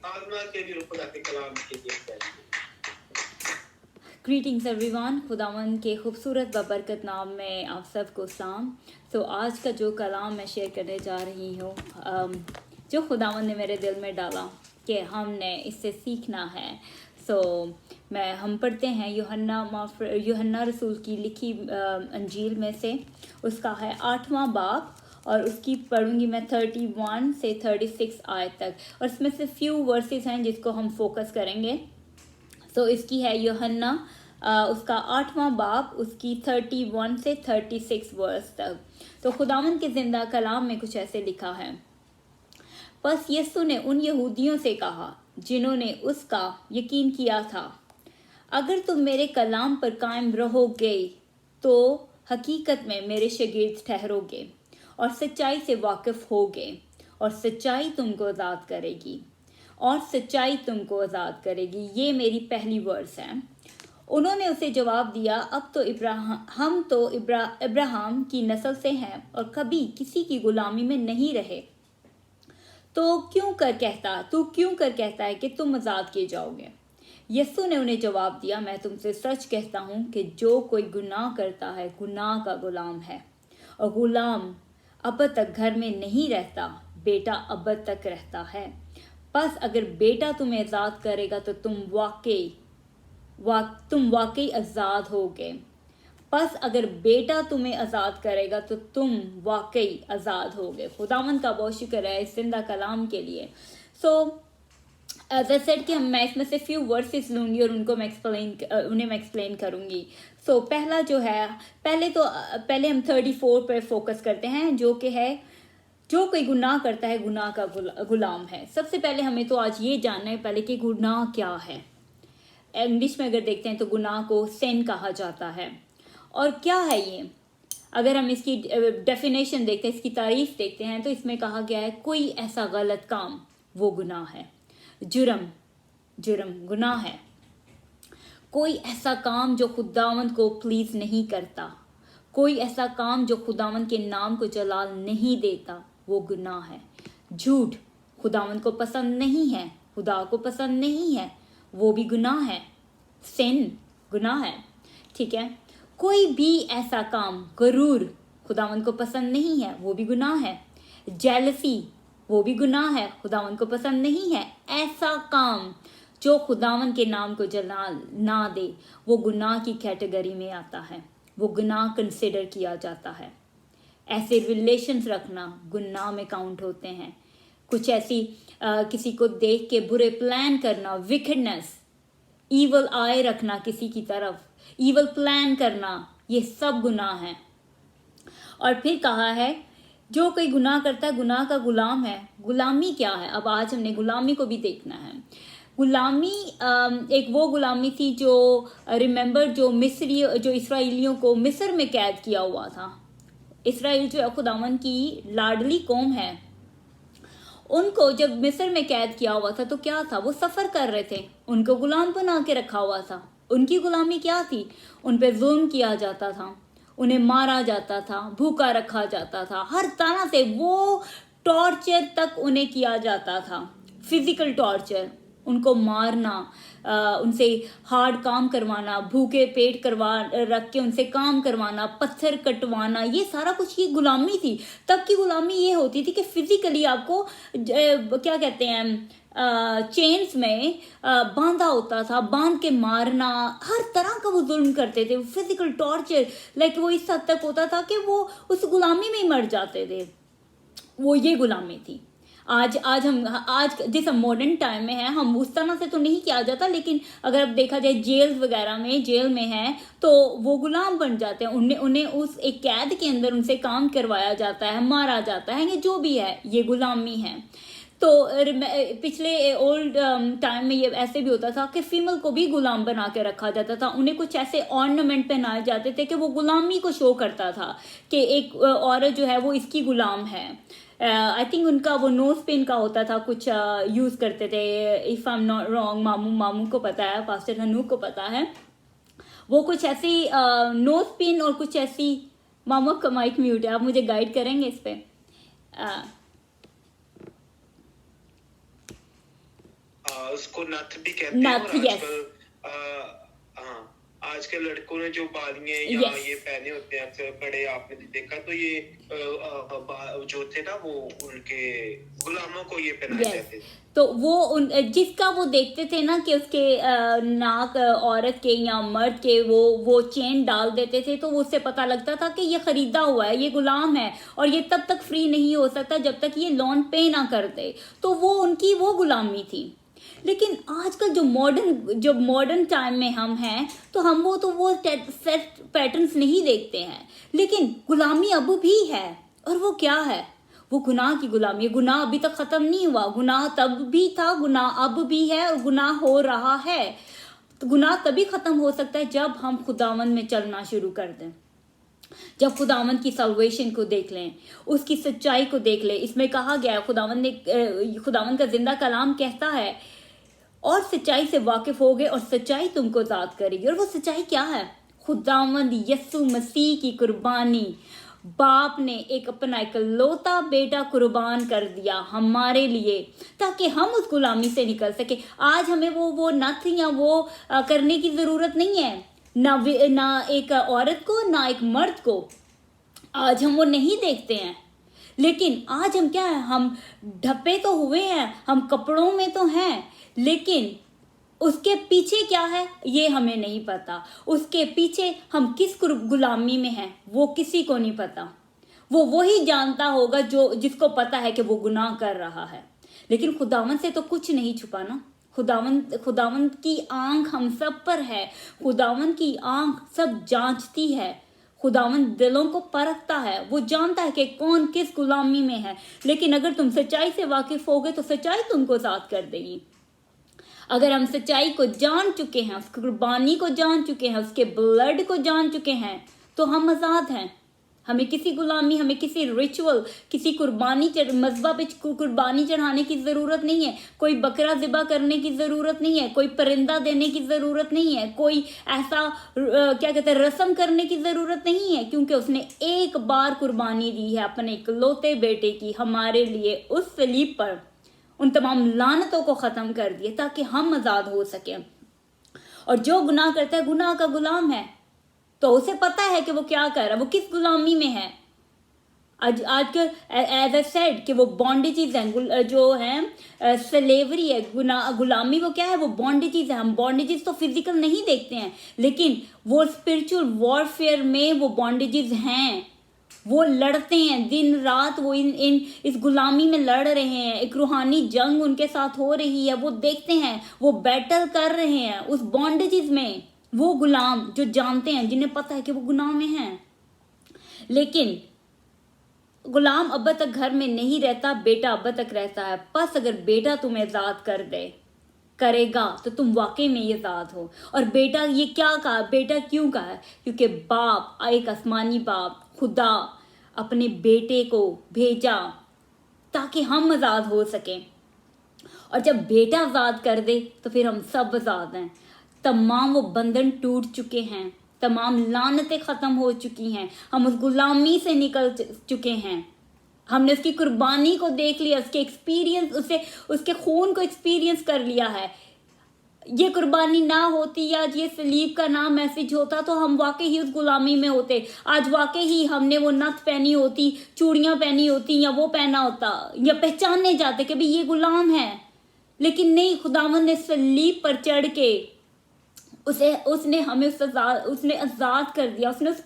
आजमा के भी खुदा के कलाम के लिए। ग्रीटिंग्स एवरीवन, खुदावन के खूबसूरत बबरकत नाम में आप सबको सलाम। तो आज का जो कलाम मैं शेयर करने जा रही हूँ, जो खुदावन ने मेरे दिल में डाला कि हमने इससे सीखना है। हम पढ़ते हैं यूहन्ना रसूल की लिखी अंजील में से, उसका है 8वां बाब, और उसकी पढ़ूंगी मैं 31 से 36 आयत तक, और इसमें से फ्यू वर्सेस हैं जिसको हम फोकस करेंगे। इसकी है यूहन्ना उसका 8वां बाब, उसकी 31 से 36 वर्स तक। तो खुदावंद के जिंदा कलाम में कुछ ऐसे लिखा है। बस यीशु ने उन यहूदियों से कहा जिन्होंने उसका यकीन किया था, अगर तुम मेरे कलाम पर कायम रहोगे तो हकीकत में मेरे शागिर्द ठहरोगे और सच्चाई से वाकिफ होगे, और सच्चाई तुमको आज़ाद करेगी, और सच्चाई तुमको आज़ाद करेगी। ये मेरी पहली वर्स है। उन्होंने उसे जवाब दिया, अब तो हम तो इब्राहिम की नस्ल से हैं और कभी किसी की गुलामी में नहीं रहे। तू क्यों कर कहता है कि तुम आज़ाद किए जाओगे? यीशु ने उन्हें जवाब दिया, मैं तुमसे सच कहता हूँ कि जो कोई गुनाह करता है गुनाह का गुलाम है, और गुलाम अब तक घर में नहीं रहता, बेटा अब तक रहता है। बस अगर बेटा तुम्हें आज़ाद करेगा तो तुम वाकई आज़ाद होगे। बस अगर बेटा तुम्हें आज़ाद करेगा तो तुम वाकई आज़ाद होगे। खुदावंद का बहुत शुक्र है इस जिंदा कलाम के लिए। एज आई सेड कि मैं इसमें से फ्यू वर्सेस लूँगी और उनको मैं एक्सप्लेन करूँगी। पहला जो है, पहले हम 34 पर फोकस करते हैं, जो कि है जो कोई गुनाह करता है गुनाह का गुलाम है। सबसे पहले हमें तो आज ये जानना है पहले कि गुनाह क्या है। इंग्लिश में अगर देखते हैं तो गुनाह को सिन कहा जाता है। और क्या है ये? अगर हम इसकी डेफिनेशन देखते हैं, इसकी तारीफ देखते हैं, तो इसमें कहा गया है कोई ऐसा गलत काम वो गुनाह है। जुर्म गुनाह है। कोई ऐसा काम जो खुदावंद को प्लीज नहीं करता, कोई ऐसा काम जो खुदावंद के नाम को जलाल नहीं देता, वो गुनाह है। झूठ खुदावंद को पसंद नहीं है, खुदा को पसंद नहीं है, वो भी गुनाह है। सिन गुनाह है, ठीक है। कोई भी ऐसा काम, गरूर खुदावंद को पसंद नहीं है, वो भी गुनाह है। जेलसी वो भी गुनाह है, खुदावंद को पसंद नहीं है। ऐसा काम जो खुदावंद के नाम को जलाल ना दे, वो गुनाह की कैटेगरी में आता है, वो गुनाह कंसिडर किया जाता है। ऐसे रिलेशंस रखना गुनाह में काउंट होते हैं। कुछ ऐसी किसी को देख के बुरे प्लान करना, विकेडनेस, ईवल आय रखना किसी की तरफ, ईवल प्लान करना, ये सब गुनाह है। और फिर कहा है जो कोई गुनाह करता है गुनाह का गुलाम है। गुलामी क्या है? अब आज हमने गुलामी को भी देखना है। गुलामी एक वो गुलामी थी जो रिमेंबर जो इसराइलियों को मिस्र में कैद किया हुआ था। इसराइल जो खुदावन की लाडली कौम है, उनको जब मिस्र में कैद किया हुआ था तो क्या था? वो सफर कर रहे थे, उनको गुलाम बना के रखा हुआ था। उनकी गुलामी क्या थी? उन पे जुल्म किया जाता था, उन्हें मारा जाता था, भूखा रखा जाता था, हर तरह से वो टॉर्चर तक उन्हें किया जाता था। फिजिकल टॉर्चर, उनको मारना, उनसे हार्ड काम करवाना, भूखे पेट रख के उनसे काम करवाना, पत्थर कटवाना, ये सारा कुछ ये गुलामी थी। तब की गुलामी ये होती थी कि फिजिकली आपको क्या कहते हैं, चेन्स में बांधा होता था, बांध के मारना, हर तरह का वो जुल्म करते थे। फिजिकल टॉर्चर लाइक वो इस हद तक होता था कि वो उस गुलामी में ही मर जाते थे। वो ये गुलामी थी। आज जिस हम मॉडर्न टाइम में हैं, हम उस तरह से तो नहीं किया जाता, लेकिन अगर अब देखा जाए जेल वगैरह में, जेल में है तो वो गुलाम बन जाते हैं। उन्हें उस एक कैद के अंदर उनसे काम करवाया जाता है, मारा जाता है, ये जो भी है ये गुलामी है। तो पिछले ओल्ड टाइम में ये ऐसे भी होता था कि फीमेल को भी गुलाम बना के रखा जाता था। उन्हें कुछ ऐसे ऑर्नामेंट पहनाए जाते थे कि वो गुलामी को शो करता था कि एक औरत जो है वो इसकी गुलाम है। आई थिंक उनका वो नोज पिन का होता था, कुछ यूज करते थे, if I am not wrong. मामू को पता है, पास्टर हनू को पता है, वो कुछ ऐसी नोज पिन और कुछ ऐसी। मामू का माइक म्यूट है, आप मुझे गाइड करेंगे इस पे? उसको नथ भी कहते हैं। नथ, और yes. आजकल हाँ, आजकल लड़कों ने जो बालियां या Yes. ये पहने होते हैं अक्सर बड़े, आपने देखा तो ये जो थे ना वो उनके गुलामों को ये पहनाए यस, जाते थे। तो वो जिसका वो देखते थे ना कि उसके नाक औरत के या मर्द के वो चेन डाल देते थे, तो उससे पता लगता था कि ये खरीदा हुआ है, ये गुलाम है, और ये तब तक फ्री नहीं हो सकता जब तक ये लोन पे ना करते। तो वो उनकी वो गुलामी थी। लेकिन आजकल जो मॉडर्न टाइम में हम हैं, तो हम वो सेट पैटर्न्स नहीं देखते हैं, लेकिन गुलामी अब भी है। और वो क्या है? वो गुनाह की गुलामी है। गुनाह अभी तक खत्म नहीं हुआ। गुनाह तब भी था, गुनाह अब भी है, और गुनाह हो रहा है। तो गुनाह तभी खत्म हो सकता है जब हम खुदावंद में चलना शुरू कर दें, जब खुदावंद की सल्वेशन को देख लें, उसकी सच्चाई को देख लें। इसमें कहा गया है, खुदावंद का जिंदा कलाम कहता है, और सच्चाई से वाकिफ हो गए और सच्चाई तुमको आजाद करेगी। और वो सच्चाई क्या है? खुदावंद यीशु मसीह की कुर्बानी। बाप ने अपना इकलौता बेटा कुर्बान कर दिया हमारे लिए, ताकि हम उस गुलामी से निकल सके। आज हमें वो नथ या वो करने की जरूरत नहीं है, ना एक औरत को, ना एक मर्द को। आज हम वो नहीं देखते हैं। लेकिन आज हम क्या है? हम ढपे तो हुए हैं, हम कपड़ों में तो हैं, लेकिन उसके पीछे क्या है ये हमें नहीं पता। उसके पीछे हम किस गुलामी में हैं वो किसी को नहीं पता। वो वही जानता होगा जिसको पता है कि वो गुनाह कर रहा है। लेकिन खुदावंद से तो कुछ नहीं छुपा ना। खुदावंद की आंख हम सब पर है। खुदावंद की आंख सब जांचती है। खुदावंद दिलों को परखता है। वो जानता है कि कौन किस गुलामी में है। लेकिन अगर तुम सच्चाई से वाकिफ होगे तो सच्चाई तुमको आजाद कर देगी। अगर हम सच्चाई को जान चुके हैं, उसकी कुर्बानी को जान चुके हैं, उसके ब्लड को जान चुके हैं, तो हम आजाद हैं। हमें किसी गुलामी, हमें किसी रिचुअल, किसी मज़हब पे कुर्बानी चढ़ाने की ज़रूरत नहीं है। कोई बकरा ज़िबा करने की ज़रूरत नहीं है। कोई परिंदा देने की ज़रूरत नहीं है। कोई ऐसा क्या कहते हैं, रस्म करने की ज़रूरत नहीं है, क्योंकि उसने एक बार कुर्बानी दी है अपने इकलौते बेटे की हमारे लिए उस सलीब पर। उन तमाम लानतों को ख़त्म कर दिया ताकि हम आज़ाद हो सकें। और जो गुनाह करता है गुनाह का गुलाम है, तो उसे पता है कि वो क्या कर रहा है, वो किस गुलामी में है। आजकल एज आई सेड कि वो बॉन्डेजेस हैं, जो हैं स्लेवरी है, गुलामी वो क्या है, वो बॉन्डेजेस है। हम बॉन्डेजेस तो फिजिकल नहीं देखते हैं, लेकिन वो स्पिरिचुअल वॉरफेयर में वो बॉन्डेजेस हैं। वो लड़ते हैं दिन रात, वो इस गुलामी में लड़ रहे हैं। एक रूहानी जंग उनके साथ हो रही है। वो देखते हैं, वो बैटल कर रहे हैं उस बॉन्डेजेस में। वो गुलाम जो जानते हैं, जिन्हें पता है कि वो गुनाह में हैं। लेकिन गुलाम अब तक घर में नहीं रहता, बेटा अब तक रहता है। बस अगर बेटा तुम्हें आजाद करेगा तो तुम वाकई में ये आजाद हो। और बेटा, ये क्या कहा, बेटा क्यों कहा है? क्योंकि बाप, एक आसमानी बाप खुदा अपने बेटे को भेजा ताकि हम आजाद हो सकें। और जब बेटा आजाद कर दे तो फिर हम सब आजाद हैं। तमाम वो बंधन टूट चुके हैं, तमाम लानतें खत्म हो चुकी हैं। हम उस गुलामी से निकल चुके हैं। हमने उसकी कुर्बानी को देख लिया, उसके एक्सपीरियंस, उसके खून को एक्सपीरियंस कर लिया है। ये कुर्बानी ना होती या ये सलीब का ना मैसेज होता तो हम वाकई ही उस गुलामी में होते। आज वाकई ही हमने वो नथ पहनी होती, चूड़ियां पहनी होती, या वो पहना होता, या पहचानने जाते कि भाई ये गुलाम है। लेकिन नहीं, खुदावंद ने सलीब पर चढ़ के उसने हमें उसने आजाद कर दिया। उसने उस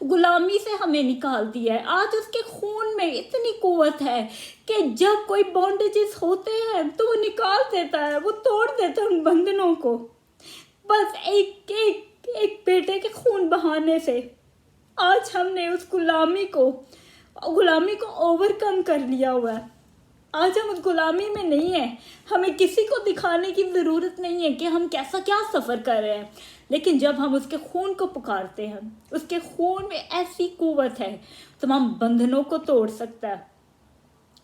गुलामी से हमें निकाल दिया है। आज उसके खून में इतनी कुव्वत है कि जब कोई बॉन्डेजेस होते हैं तो वो निकाल देता है, वो तोड़ देता है उन बंधनों को। बस एक बेटे के खून बहाने से आज हमने उस गुलामी को ओवरकम कर लिया हुआ है। आज हम उस गुलामी में नहीं है। हमें किसी को दिखाने की ज़रूरत नहीं है कि हम कैसा क्या सफ़र कर रहे हैं। लेकिन जब हम उसके खून को पुकारते हैं, उसके खून में ऐसी कुव्वत है, तमाम बंधनों को तोड़ सकता है।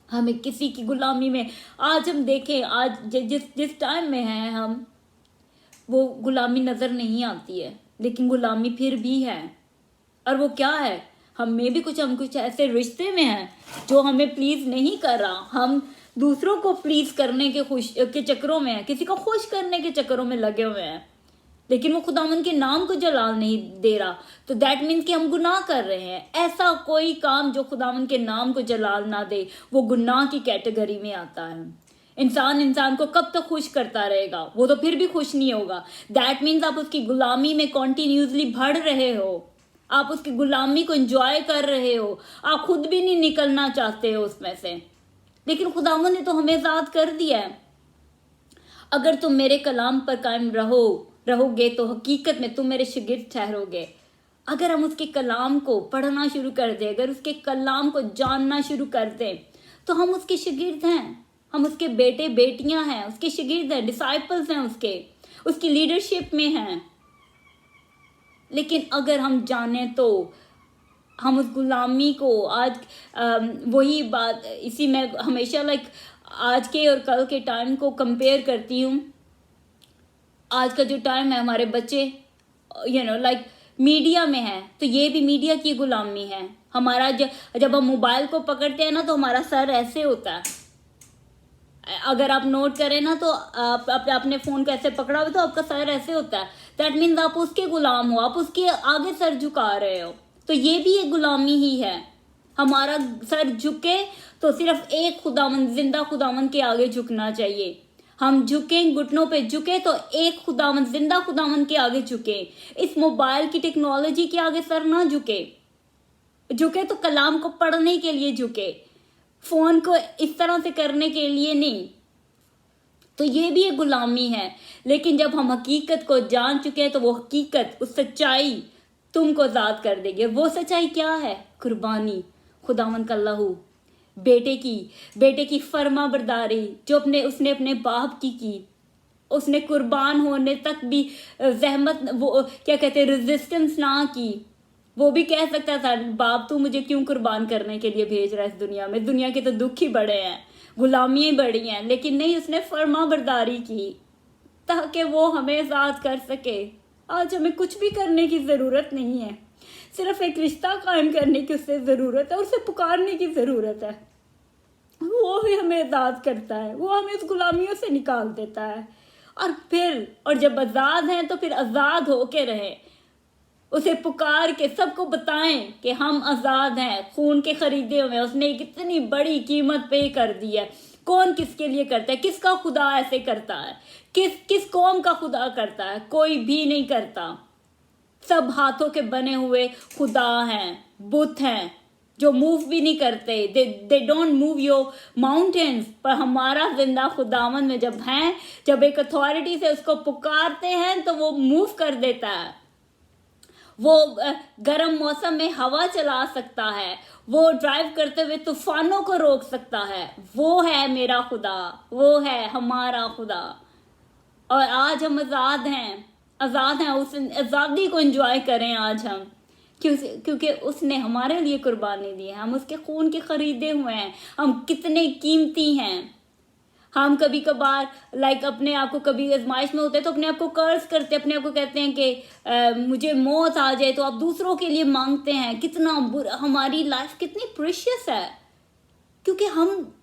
हमें किसी की गुलामी में, आज हम देखें, आज जिस टाइम में हैं हम, वो गुलामी नज़र नहीं आती है, लेकिन गुलामी फिर भी है। और वो क्या है? हम कुछ ऐसे रिश्ते में हैं जो हमें प्लीज नहीं कर रहा। हम दूसरों को प्लीज करने के चक्करों में हैं, किसी को खुश करने के चक्करों में लगे हुए हैं, लेकिन वो खुदावंद के नाम को जलाल नहीं दे रहा, तो दैट मीन्स कि हम गुनाह कर रहे हैं। ऐसा कोई काम जो खुदावंद के नाम को जलाल ना दे वो गुनाह की कैटेगरी में आता है। इंसान को कब तक खुश करता रहेगा, वो तो फिर भी खुश नहीं होगा। दैट मीन्स आप उसकी गुलामी में कॉन्टिन्यूसली बढ़ रहे हो, आप उसकी गुलामी को एंजॉय कर रहे हो, आप खुद भी नहीं निकलना चाहते हो उसमें से, लेकिन खुदावंद ने तो हमें आजाद कर दिया है। अगर तुम मेरे कलाम पर कायम रहोगे तो हकीकत में तुम मेरे शागिर्द ठहरोगे। अगर हम उसके कलाम को पढ़ना शुरू कर दें, अगर उसके कलाम को जानना शुरू कर दें, तो हम उसके शागिर्द हैं, हम उसके बेटे बेटियां हैं, उसके शागिर्द हैं, डिसाइपल्स हैं, उसकी लीडरशिप में हैं। लेकिन अगर हम जाने तो हम उस गुलामी को आज वही बात, इसी में हमेशा आज के और कल के टाइम को कंपेयर करती हूँ। आज का जो टाइम है, हमारे बच्चे मीडिया में है, तो ये भी मीडिया की गुलामी है। हमारा जब हम मोबाइल को पकड़ते हैं ना, तो हमारा सर ऐसे होता है। अगर आप नोट करें ना, तो आप अपने फोन को ऐसे पकड़ा हुआ तो आपका सर ऐसे होता है। दैट मीन्स आप उसके गुलाम हो, आप उसके आगे सर झुका रहे हो। तो ये भी एक गुलामी ही है। हमारा सर झुके तो सिर्फ एक खुदावंद, जिंदा खुदावंद के आगे झुकना चाहिए। हम झुके, घुटनों पे झुके तो एक खुदावंद, जिंदा खुदावंद के आगे झुके। इस मोबाइल की टेक्नोलॉजी के आगे सर ना झुके तो कलाम को पढ़ने के लिए झुके, फोन को इस तरह से करने के लिए नहीं। तो ये भी एक गुलामी है। लेकिन जब हम हकीकत को जान चुके हैं, तो वो हकीकत, उस सच्चाई तुमको आजाद कर देगी। वो सच्चाई क्या है? कुर्बानी, खुदावंद का लहू, बेटे की फर्मा बरदारी जो उसने अपने बाप की। उसने कुर्बान होने तक भी जहमत, वो क्या कहते हैं, रेजिस्टेंस ना की। वो भी कह सकता था, बाप तू मुझे क्यों कुर्बान करने के लिए भेज रहा है इस दुनिया में, दुनिया के तो दुख ही बड़े हैं, गुलामियां बड़ी हैं। लेकिन नहीं, उसने फर्मा बरदारी की ताकि वो हमें आजाद कर सके। आज हमें कुछ भी करने की ज़रूरत नहीं है, सिर्फ एक रिश्ता कायम करने की उससे ज़रूरत है, उसे पुकारने की ज़रूरत है। वो ही हमें आज़ाद करता है, वो हमें उस गुलामियों से निकाल देता है। और जब आज़ाद हैं तो फिर आज़ाद होके रहें, उसे पुकार के सबको बताएं कि हम आज़ाद हैं, खून के खरीदे हुए। उसने एक इतनी बड़ी कीमत पे कर दी है। कौन किसके लिए करता है? किसका खुदा ऐसे करता है? किस कौम का खुदा करता है? कोई भी नहीं करता। सब हाथों के बने हुए खुदा हैं, बुत हैं जो मूव भी नहीं करते। They don't move your mountains. पर हमारा जिंदा खुदावन में जब एक अथॉरिटी से उसको पुकारते हैं तो वो मूव कर देता है। वो गर्म मौसम में हवा चला सकता है, वो ड्राइव करते हुए तूफानों को रोक सकता है। वो है मेरा खुदा, वो है हमारा खुदा। और आज हम आज़ाद हैं। उस आज़ादी को एंजॉय करें आज हम, क्योंकि उसने हमारे लिए कुर्बानी दी है। हम उसके खून के खरीदे हुए हैं। हम कितने कीमती हैं। हम कभी कभार अपने आप को, कभी आजमाइश में होते हैं तो अपने आप को कर्ज करते, अपने आप को कहते हैं कि मुझे मौत आ जाए, तो आप दूसरों के लिए मांगते हैं। कितना हमारी लाइफ कितनी प्रेशियस है, क्योंकि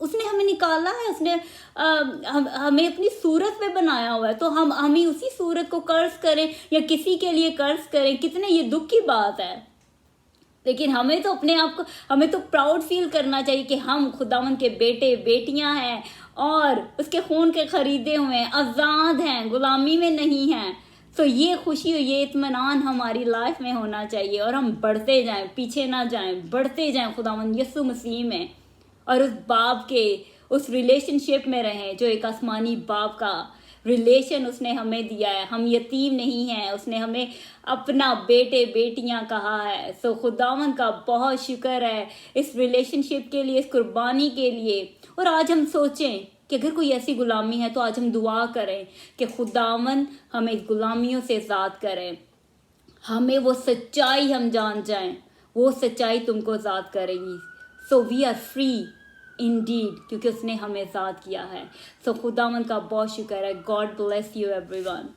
उसने हमें निकाला है, उसने हमें अपनी सूरत में बनाया हुआ है। तो हम ही उसी सूरत को कर्ज करें या किसी के लिए कर्ज करें, कितने ये दुख की बात है। लेकिन हमें तो अपने आप को, हमें तो प्राउड फील करना चाहिए कि हम खुदावंद के बेटे बेटियां हैं और उसके खून के खरीदे हुए हैं, आज़ाद हैं, गुलामी में नहीं हैं। तो ये खुशी और ये इत्मीनान हमारी लाइफ में होना चाहिए, और हम बढ़ते जाएं, पीछे ना जाएं, बढ़ते जाएं खुदावंद यीशु मसीह में, और उस बाप के उस रिलेशनशिप में रहें जो एक आसमानी बाप का रिलेशन उसने हमें दिया है। हम यतीम नहीं हैं, उसने हमें अपना बेटे बेटियां कहा है। सो खुदावंद का बहुत शुक्र है इस रिलेशनशिप के लिए, इस कुर्बानी के लिए। और आज हम सोचें कि अगर कोई ऐसी गुलामी है तो आज हम दुआ करें कि खुदावंद हमें गुलामियों से आज़ाद करें। हमें वो सच्चाई हम जान जाएं, वो सच्चाई तुमको आज़ाद करेगी। So we are free indeed, क्योंकि उसने हमें आज़ाद किया है। सो खुदावंद का बहुत शुक्र है। God bless you everyone.